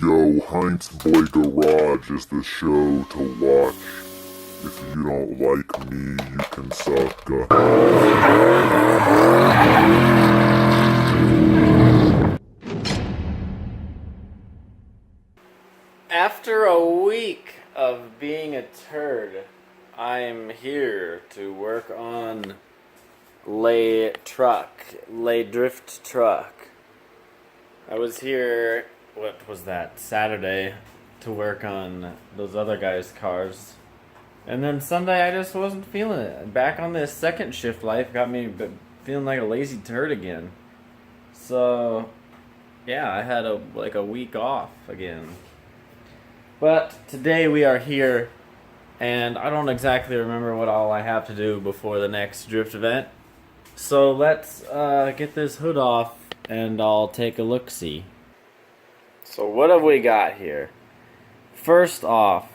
Yo, Heintz Boy Garage is the show to watch. If you don't like me, you can suck. After a week of being a turd, I'm here to work on lay drift truck. I was here, what was that, Saturday, to work on those other guys' cars. And then Sunday I just wasn't feeling it. Back on this second shift life got me feeling like a lazy turd again. So, yeah, I had a week off again. But today we are here, and I don't exactly remember what all I have to do before the next drift event. So let's get this hood off, and I'll take a look-see. So what have we got here? First off,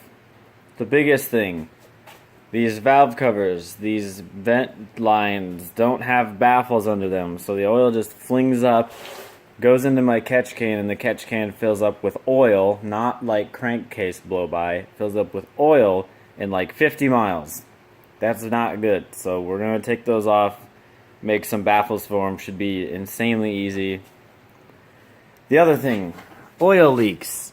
the biggest thing. These valve covers, these vent lines don't have baffles under them, so the oil just flings up, goes into my catch can, and the catch can fills up with oil, not like crankcase blow by. It fills up with oil in like 50 miles. That's not good. So we're going to take those off, make some baffles for them. Should be insanely easy. The other thing, oil leaks.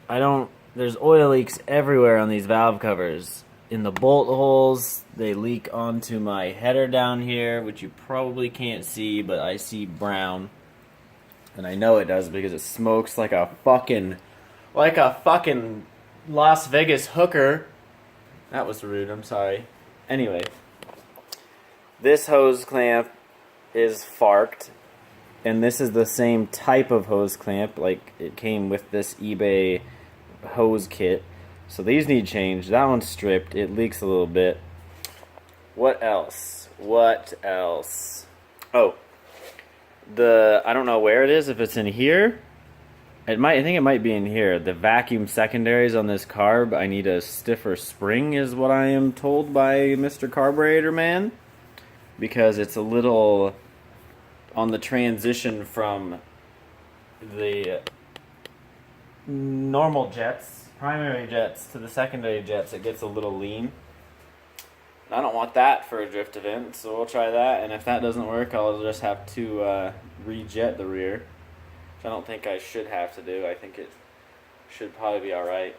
There's oil leaks everywhere on these valve covers. In the bolt holes, they leak onto my header down here, which you probably can't see, but I see brown. And I know it does because it smokes like a fucking Las Vegas hooker. That was rude, I'm sorry. Anyway, this hose clamp is farked, and this is the same type of hose clamp, like it came with this eBay hose kit. So these need change. That one's stripped. It leaks a little bit. What else? Oh. I don't know where it is, if it's in here. I think it might be in here. The vacuum secondaries on this carb, I need a stiffer spring is what I am told by Mr. Carburetor Man. Because it's a little on the transition from the normal jets, primary jets, to the secondary jets, it gets a little lean. I don't want that for a drift event, so we'll try that, and if that doesn't work, I'll just have to rejet the rear, which I don't think I should have to do. I think it should probably be alright.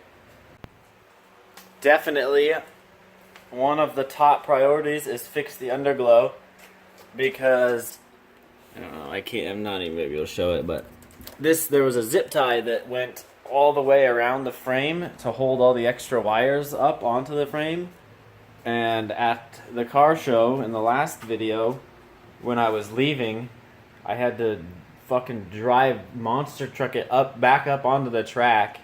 Definitely, one of the top priorities is fix the underglow, because, I don't know, I'm not even able to show it, but there was a zip tie that went all the way around the frame to hold all the extra wires up onto the frame. And at the car show in the last video, when I was leaving, I had to fucking monster truck it back up onto the track.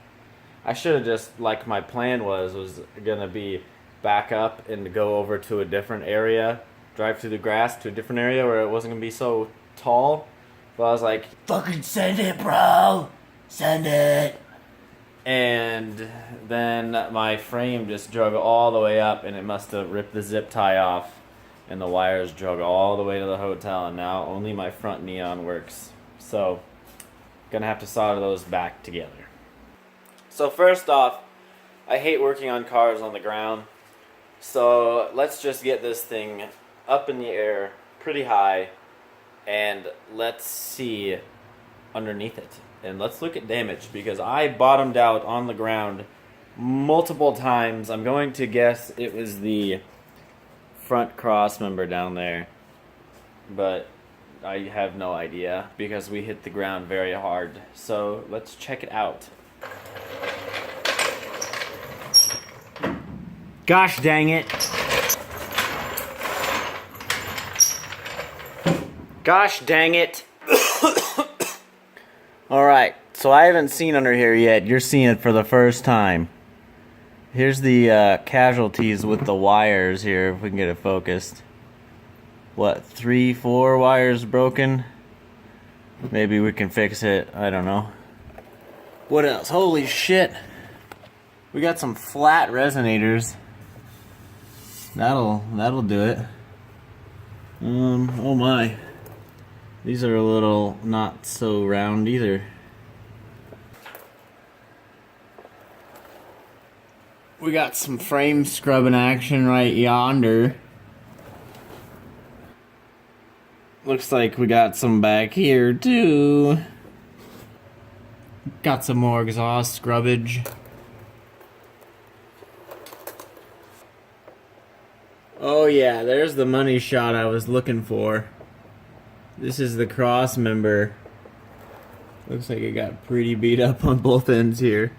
I should have just, like my plan was gonna be back up and go over to a different area, drive through the grass to a different area where it wasn't gonna be so tall. But I was like, fucking send it, bro! Send it! And then my frame just drug all the way up, and it must have ripped the zip tie off, and the wires drug all the way to the hotel, and now only my front neon works. So, gonna have to solder those back together. So first off, I hate working on cars on the ground, so let's just get this thing up in the air pretty high, and let's see underneath it. And let's look at damage, because I bottomed out on the ground multiple times. I'm going to guess it was the front cross member down there, but I have no idea because we hit the ground very hard. So let's check it out. Gosh dang it. Gosh dang it. Alright, so I haven't seen under here yet. You're seeing it for the first time. Here's the casualties with the wires here, if we can get it focused. What, 3, 4 wires broken? Maybe we can fix it, I don't know. What else? Holy shit! We got some flat resonators. That'll do it. Oh my. These are a little not so round either. We got some frame scrubbing action right yonder. Looks like we got some back here too. Got some more exhaust scrubbage. Oh yeah, there's the money shot I was looking for. This is the cross member. Looks like it got pretty beat up on both ends here.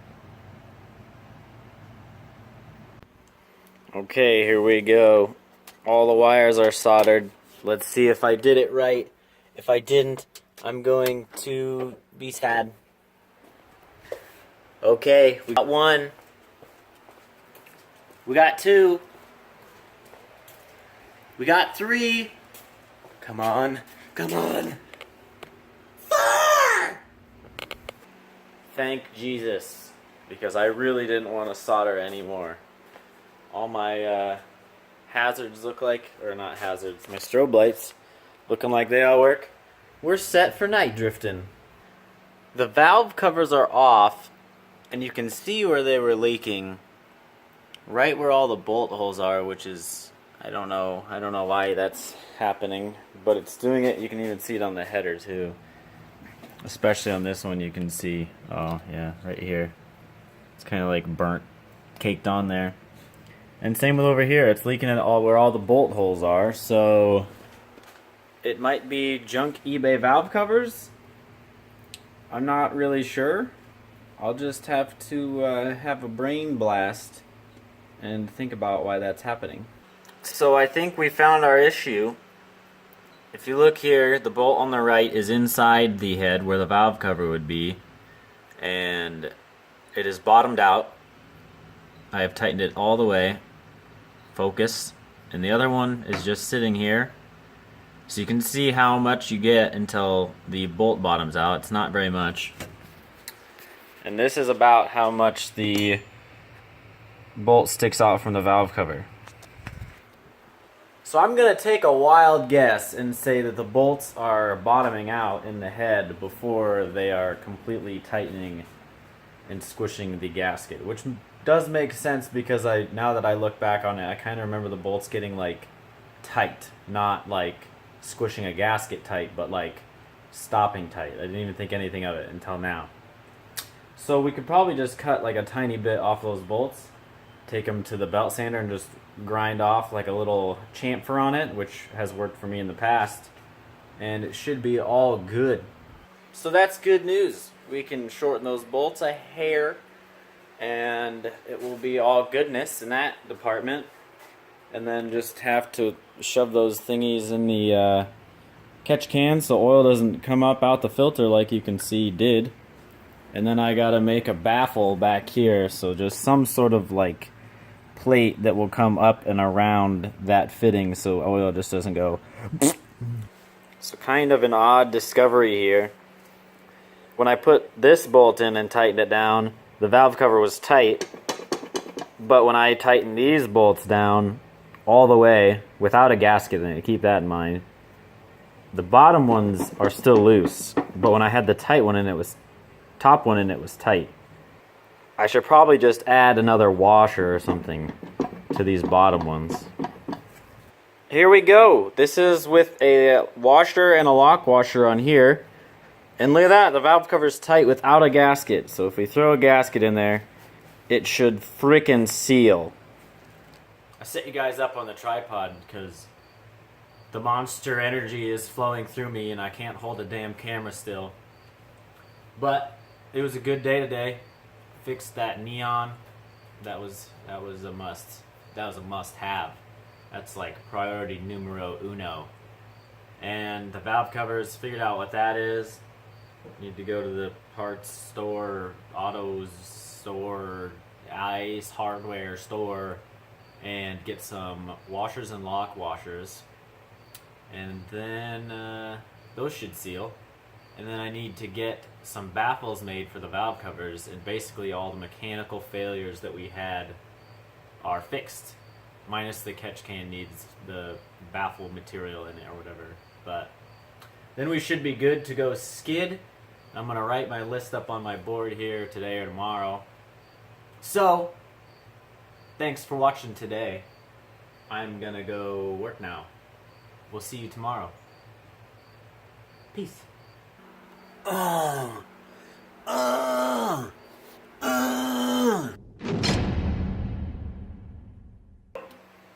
Okay, here we go. All the wires are soldered. Let's see if I did it right. If I didn't, I'm going to be sad. Okay, we got one. We got two. We got three. Come on. Come on. Four! Thank Jesus. Because I really didn't want to solder anymore. All my hazards look like, or not hazards, my strobe lights looking like they all work. We're set for night drifting. The valve covers are off, and you can see where they were leaking. Right where all the bolt holes are, which is, I don't know why that's happening, but it's doing it. You can even see it on the header too. Especially on this one you can see, oh yeah, right here. It's kind of like burnt, caked on there. And same with over here, it's leaking at all where all the bolt holes are, so it might be junk eBay valve covers. I'm not really sure. I'll just have to have a brain blast and think about why that's happening. So I think we found our issue. If you look here, the bolt on the right is inside the head where the valve cover would be, and it is bottomed out. I have tightened it all the way. Focus. And the other one is just sitting here. So you can see how much you get until the bolt bottoms out. It's not very much. And this is about how much the bolt sticks out from the valve cover. So I'm going to take a wild guess and say that the bolts are bottoming out in the head before they are completely tightening and squishing the gasket, which does make sense because now that I look back on it, I kind of remember the bolts getting like tight, not like squishing a gasket tight, but like stopping tight. I didn't even think anything of it until now. So we could probably just cut like a tiny bit off those bolts, take them to the belt sander and just grind off like a little chamfer on it, which has worked for me in the past, and it should be all good. So that's good news. We can shorten those bolts a hair and it will be all goodness in that department, and then just have to shove those thingies in the catch can so oil doesn't come up out the filter like you can see did. And then I gotta make a baffle back here, so just some sort of like plate that will come up and around that fitting so oil just doesn't go. So kind of an odd discovery here. When I put this bolt in and tightened it down, the valve cover was tight, but when I tightened these bolts down all the way without a gasket in it, keep that in mind, the bottom ones are still loose, but when I had the tight one in, it was top one in, it was tight. I should probably just add another washer or something to these bottom ones. Here we go. This is with a washer and a lock washer on here. And look at that, the valve cover is tight without a gasket. So if we throw a gasket in there, it should frickin' seal. I set you guys up on the tripod because the monster energy is flowing through me and I can't hold a damn camera still. But it was a good day today. Fixed that neon. That was a must. That was a must-have. That's like priority numero uno. And the valve covers, figured out what that is. Need to go to the parts store, autos store, ice hardware store, and get some washers and lock washers. And then those should seal. And then I need to get some baffles made for the valve covers, and basically all the mechanical failures that we had are fixed. Minus the catch can needs the baffle material in it or whatever. But then we should be good to go skid. I'm going to write my list up on my board here today or tomorrow. So, thanks for watching today. I'm gonna go work now. We'll see you tomorrow. Peace.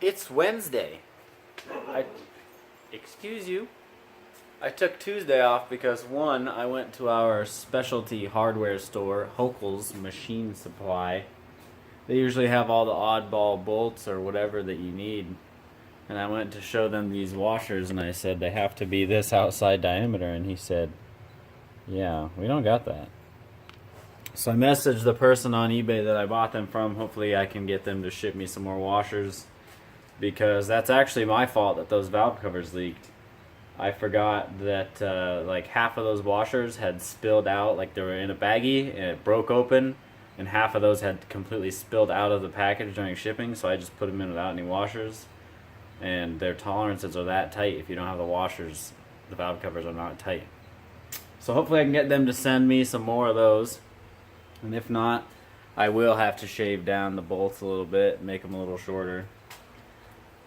It's Wednesday. Excuse you. I took Tuesday off because, one, I went to our specialty hardware store, Hokel's Machine Supply. They usually have all the oddball bolts or whatever that you need. And I went to show them these washers, and I said, they have to be this outside diameter. And he said, yeah, we don't got that. So I messaged the person on eBay that I bought them from. Hopefully I can get them to ship me some more washers, because that's actually my fault that those valve covers leaked. I forgot that like half of those washers had spilled out, like they were in a baggie and it broke open, and half of those had completely spilled out of the package during shipping, so I just put them in without any washers. And their tolerances are that tight. If you don't have the washers, the valve covers are not tight. So hopefully I can get them to send me some more of those. And if not, I will have to shave down the bolts a little bit, make them a little shorter.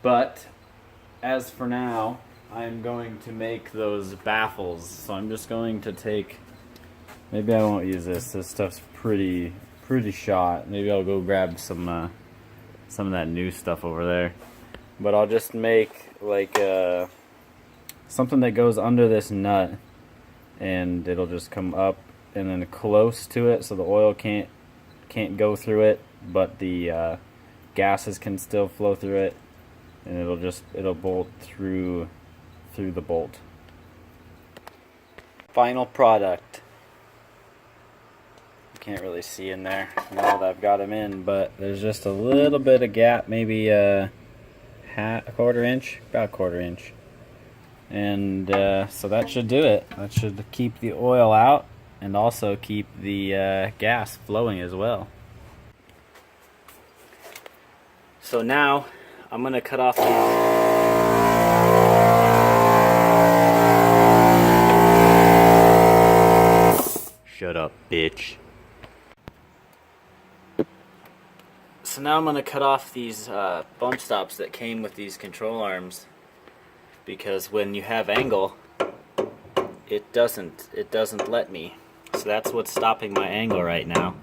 But as for now, I'm going to make those baffles. So I'm just going to take, maybe I won't use this. This stuff's pretty shot. Maybe I'll go grab some of that new stuff over there. But I'll just make like something that goes under this nut, and it'll just come up and then close to it, so the oil can't go through it, but the gases can still flow through it, and it'll bolt through the bolt. Final product. You can't really see in there now that I've got them in, but there's just a little bit of gap, maybe a quarter inch, about a quarter inch. And so that should do it. That should keep the oil out and also keep the gas flowing as well. So now I'm gonna cut off these. Shut up, bitch. So now I'm gonna cut off these bump stops that came with these control arms, because when you have angle, it doesn't let me. So that's what's stopping my angle right now.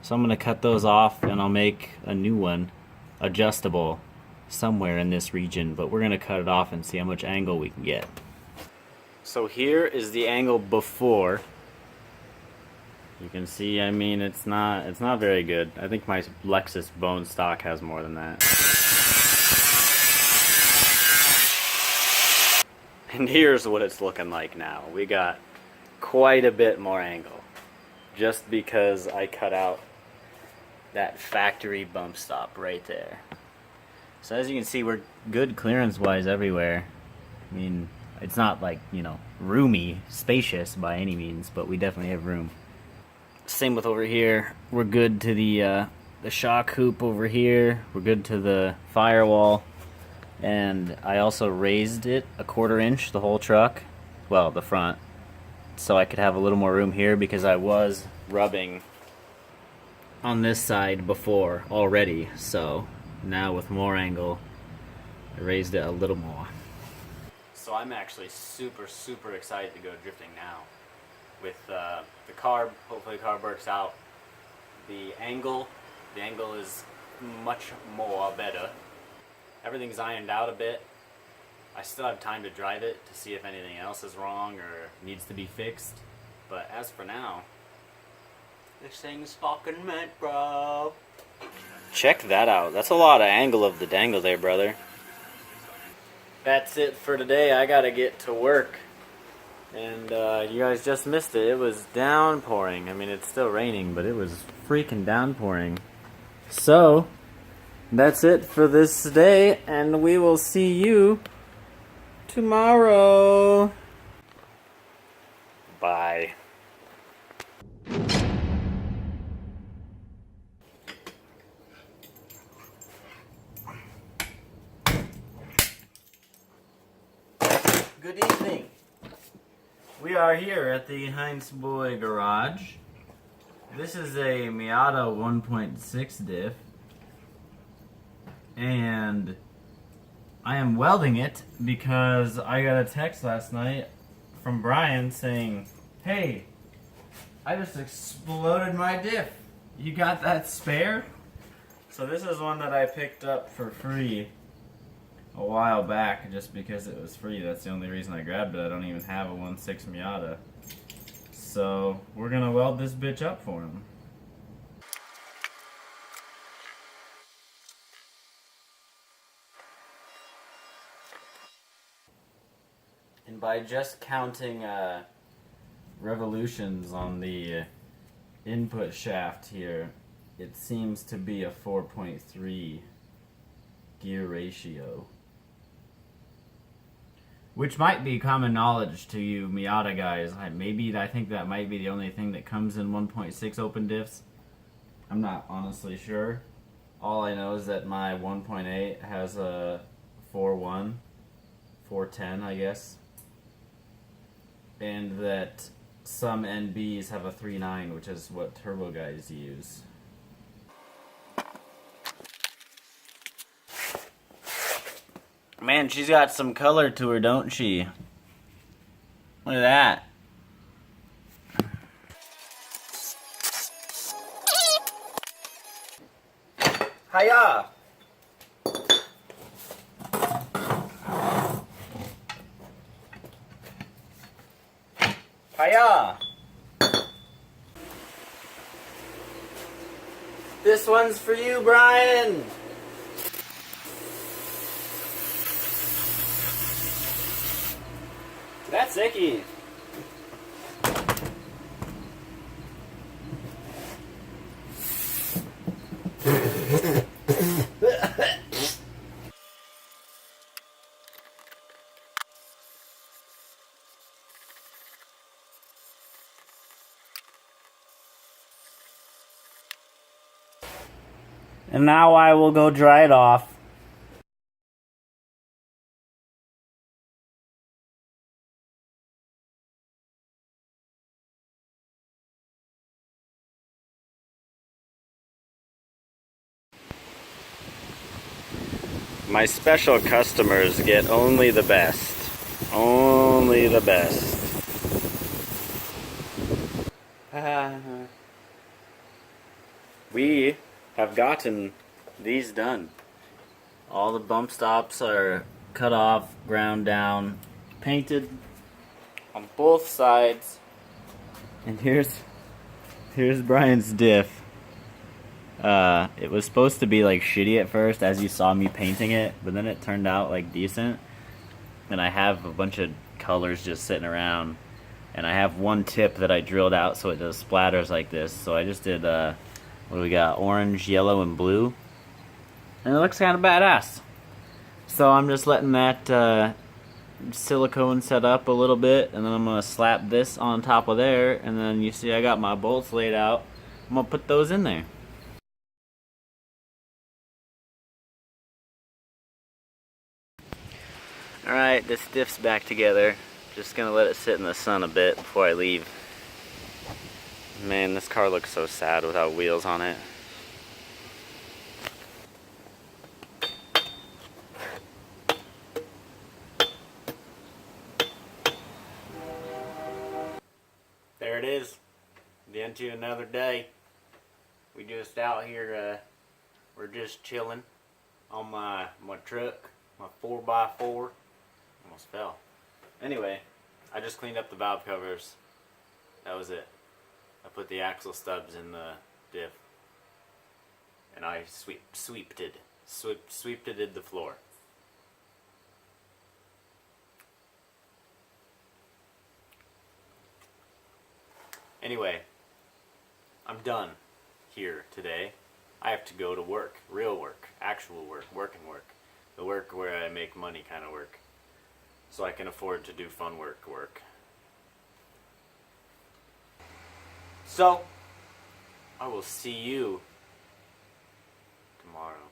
So I'm gonna cut those off, and I'll make a new one, adjustable, somewhere in this region, but we're gonna cut it off and see how much angle we can get. So here is the angle before. You can see, I mean, it's not very good. I think my Lexus bone stock has more than that. And here's what it's looking like now. We got quite a bit more angle, just because I cut out that factory bump stop right there. So as you can see, we're good clearance-wise everywhere. I mean, it's not like, you know, roomy, spacious by any means, but we definitely have room. Same with over here. We're good to the shock hoop over here. We're good to the firewall. And I also raised it a quarter inch, the whole truck. Well, the front. So I could have a little more room here, because I was rubbing on this side before already. So now with more angle, I raised it a little more. So I'm actually super excited to go drifting now. With the carb, hopefully the carb works out. The angle is much more better. Everything's ironed out a bit. I still have time to drive it to see if anything else is wrong or needs to be fixed. But as for now, this thing's fucking meant, bro. Check that out. That's a lot of angle of the dangle there, brother. That's it for today. I gotta get to work. And you guys just missed it. It was downpouring. I mean, it's still raining, but it was freaking downpouring. So, that's it for this day, and we will see you tomorrow. Bye. Good evening. We are here at the Heintz Boy Garage. This is a Miata 1.6 diff. and I am welding it because I got a text last night from Brian saying, "Hey, I just exploded my diff. You got that spare?" So this is one that I picked up for free a while back just because it was free. That's the only reason I grabbed it. I don't even have a 1.6 Miata. So we're gonna weld this bitch up for him. And by just counting revolutions on the input shaft here, it seems to be a 4.3 gear ratio. Which might be common knowledge to you Miata guys. I think that might be the only thing that comes in 1.6 open diffs. I'm not honestly sure. All I know is that my 1.8 has a 4.1, 410 I guess. And that some NBs have a 3.9, which is what turbo guys use. Man, she's got some color to her, don't she? Look at that. Hiya! Hiya! This one's for you, Brian! That's icky. And now I will go dry it off. My special customers get only the best. Only the best. We have gotten these done. All the bump stops are cut off, ground down, painted on both sides. And here's Brian's diff. It was supposed to be like shitty at first as you saw me painting it, but then it turned out like decent. And I have a bunch of colors just sitting around, and I have one tip that I drilled out so it does splatters like this. So I just did what do we got? Orange, yellow, and blue, and it looks kind of badass. So I'm just letting that silicone set up a little bit, and then I'm gonna slap this on top of there, and then you see I got my bolts laid out. I'm gonna put those in there. Alright, this diff's back together. Just gonna let it sit in the sun a bit before I leave. Man, this car looks so sad without wheels on it. There it is. The end to another day. We just out here, we're just chilling on my truck, my 4x4. Almost fell. Anyway, I just cleaned up the valve covers. That was it. I put the axle stubs in the diff, and I sweeped it in the floor. Anyway, I'm done here today. I have to go to work, real work, actual work, working work, the work where I make money kind of work, so I can afford to do fun work. So, I will see you tomorrow.